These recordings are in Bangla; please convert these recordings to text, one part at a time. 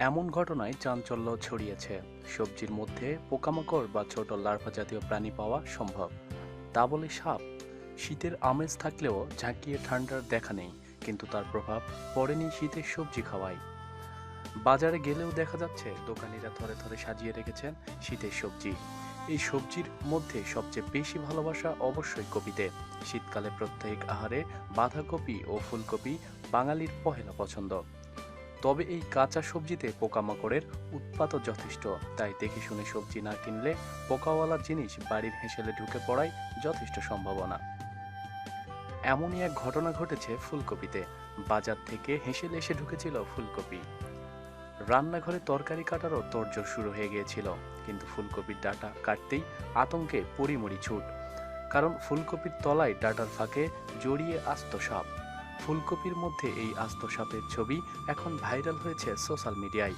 এমন ঘটনায় চাঞ্চল্য ছড়িয়েছে। সবজির মধ্যে পোকামাকড় বা ছোট লার্ভা জাতীয় প্রাণী পাওয়া সম্ভব, তা বলে সাপ। শীতের আমেজ থাকলেও ঝাঁকিয়ে ঠান্ডার দেখা নেই, কিন্তু তার প্রভাব পড়েনি শীতের সবজি খাওয়ায়। বাজারে গেলেও দেখা যাচ্ছে দোকানিরা থরে থরে সাজিয়ে রেখেছেন শীতের সবজি। এই সবজির মধ্যে সবচেয়ে বেশি ভালোবাসা অবশ্যই কপিতে। শীতকালে প্রত্যেক আহারে বাঁধাকপি ও ফুলকপি বাঙালির পহেলা পছন্দ। তবে এই কাঁচা সবজিতে পোকামাকড়ের উৎপাতও যথেষ্ট, তাই দেখে শুনে সবজি না কিনলে পোকাওয়ালা জিনিস বাড়ির হেঁসেলে ঢুকে পড়ায় যথেষ্ট সম্ভাবনা। এমনই এক ঘটনা ঘটেছে ফুলকপিতে। বাজার থেকে হেঁসেলে এসে ঢুকেছিল ফুলকপি। রান্নাঘরে তরকারি কাটারও তোড়জোড় শুরু হয়ে গিয়েছিল, কিন্তু ফুলকপির ডাঁটা কাটতেই আতঙ্কে পরিমরি ছুট। কারণ ফুলকপির তলায় ডাঁটার ফাঁকে জড়িয়ে আস্ত সাপ। ফুলকপির মধ্যে এই আস্ত সাপের ছবি এখন ভাইরাল হয়েছে সোশ্যাল মিডিয়ায়।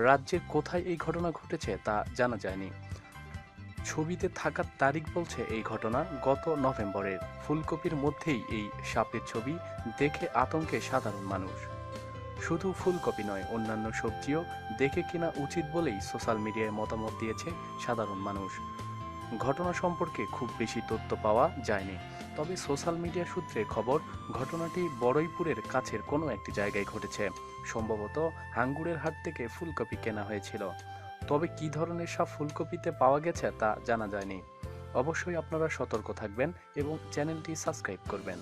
রাজ্যের কোথায় এই ঘটনা ঘটেছে তা জানা যায়নি। ছবিতে থাকার তারিখ বলছে এই ঘটনা গত নভেম্বরের। ফুলকপির মধ্যেই এই সাপের ছবি দেখে আতঙ্কে সাধারণ মানুষ। শুধু ফুলকপি নয়, অন্যান্য সবজিও দেখে কেনা উচিত বলেই সোশ্যাল মিডিয়ায় মতামত দিয়েছে সাধারণ মানুষ। ঘটনা সম্পর্কে খুব বেশি তথ্য পাওয়া যায়নি, তবে সোশ্যাল মিডিয়া সূত্রে খবর ঘটনাটি বড়ইপুরের কাছের কোনো একটি জায়গায় ঘটেছে। সম্ভবত হাঙ্গুরের হাট থেকে ফুলকপি কেনা হয়েছিল। তবে কী ধরনের সাপ ফুলকপিতে পাওয়া গেছে তা জানা যায়নি। অবশ্যই আপনারা সতর্ক থাকবেন এবং চ্যানেলটি সাবস্ক্রাইব করবেন।